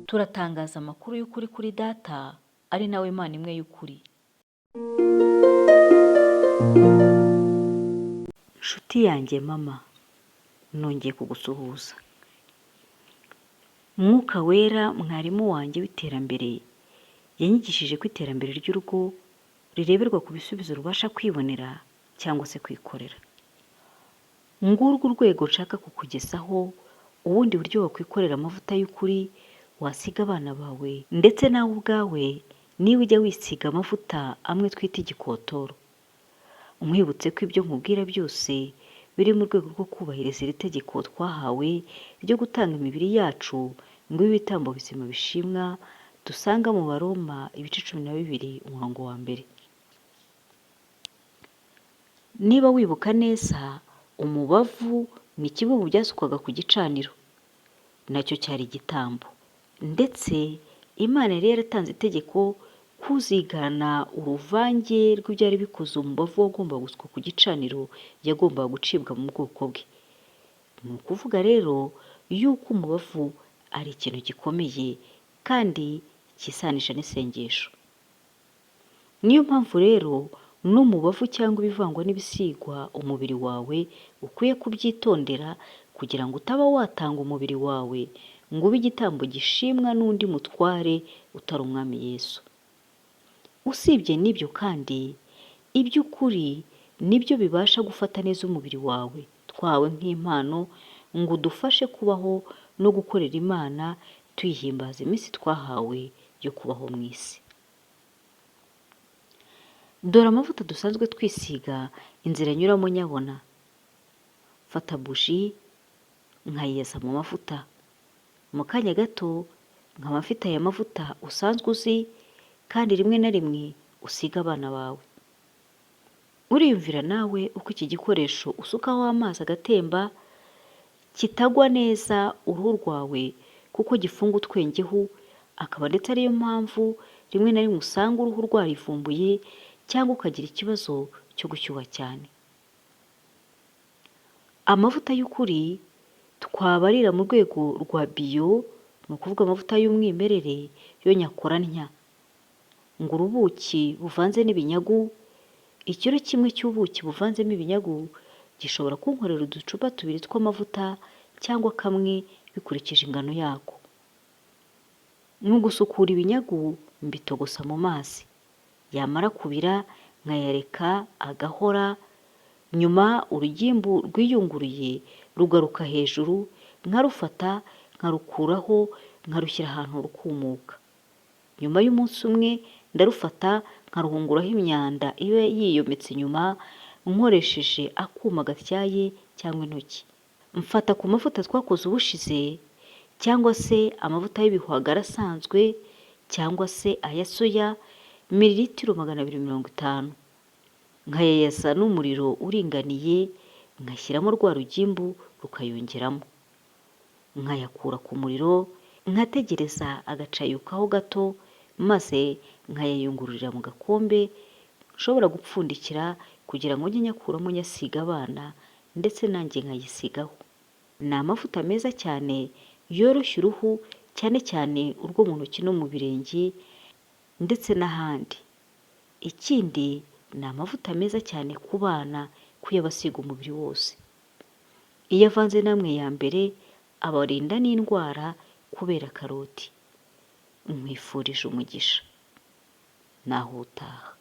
Turatangaza amakuru y'ukuri kuri Data, ari nawe Mana imwe y'ukuri. Nshuti yanjye mama, nongeye kugusuhuza. Mwuka Wera, mwarimu wanjye w'iterambere, yanyigishije ko iterambere ry'urugo rireberwa ku bisubizo rubasha kwibonera cyangwa se kwikorera. Ngurwo urwego nshaka kukugezaho ubundi buryo wakwikorera amavuta y'ukuri wasiga abana bawe ndetse nawe ubwawe niba ujya wisiga amavuta amwe twita igikotoro. Nkwibutse ko ibyo nkubwira byose biri mu rwego rwo kubahiriza iri tegeko twahawe ryo gutanga imibiri yacu ngo ibe ibitambo bizima bishimwa, dusanga mu Baroma ibice 12 umurongo wa mbere. Niba wibuka neza, umubavu ni kimwe mu byasukwaga ku gicaniro, nacyo cyari igitambo, ndetse Imana yari yaratanze itegeko kuzigana uruvange rw'ibyari bikoze umubavu wagombaga gusukwa ku gicaniro yagombaga gucibwa mu bwoko bwe. Ni ukuvuga rero yuko umubavu ari ikintu gikomeye kandi cyisanisha n'isengesho. Niyo mpamvu rero n'umubavu cyangwa ibivangwa n'ibisigwa umubiri wawe ukwiye kubyitondera kugira ngo utaba watanga umubiri wawe ngo ube igitambo gishimwa n'undi mutware utari Umwami Yesu. Usibye n'ibyo kandi, iby'ukuri nibyo bibasha gufata neza umubiri wawe twawe nk'impano ngo udufashe kubaho no gukorera Imana tuyihimbaza iminsi twahawe yo kubaho mu isi. Dore amavuta dusanzwe twisiga inzira anyuramo nyabona. Fata buji nkayiyesa mu mavuta, mu kanya gato nkaba mfite aya mavuta usanzwe uzi kandi rimwe na rimwe usiga abana bawe. Uriyumvira nawe uko iki gikoresho usukaho amazi agatemba kitagwa neza uruhu rwawe kuko gifunga utwengehu, akaba ndetse ariyo mpamvu rimwe na rimwe usanga uruhu rwarivumbuye cyangwa ukagira ikibazo cyo gushyuha cyane. Amavuta y'ukuri twabarira mu rwego rwa biyo, ni ukuvuga amavuta y'umwimerere yo nyakora ntya. Ngo urubuki buvanze n'ibinyagu, ikiro kimwe cy'ubuki buvanzemo ibinyagu gishobora kunkorera uducupa 2 tw'amavuta cyangwa kamwe bikurikije ingano yako. Mu gusukura ibinyagu mbitogosa mu mazi, yamara kubira nkayareka agahora, nyuma urugimbu rwiyunguruye rugaruka hejuru, nkarufata nkarukuraho nkarushyira ahantu rukumuka. Nyuma y'umunsi umwe ndarufata nkaruhunguraho imyanda iba yiyometse inyuma nkoresheje akuma gatyaye cyangwa intoki. Mfata ku mavuta twakoze ubushize cyangwa se amavuta y'ibihwagara asanzwe cyangwa se aya soya mililitiro 250, nkayayasa n'umuriro uringaniye, nkashyiramo rwa rugimbu rukayongeramo, nkayakura ku muriro, nkategereza agacayukaho gato, maze nkayayungururira mu gakombe nshobora gupfundikira kugira ngo njye nyakuramo nyasiga abana ndetse nanjye nkayisigaho. Ni amavuta meza cyane yoroshya uruhu, cyane cyane urwo mu ntoki no mu birenge ndetse n'ahandi. Ikindi ni amavuta meza cyane ku bana kuyabasiga umubiri wose. Iyo avanze namwe ya mbere abarinda n'indwara kubera karoti. Mwifurije umugisha. Naho utaha.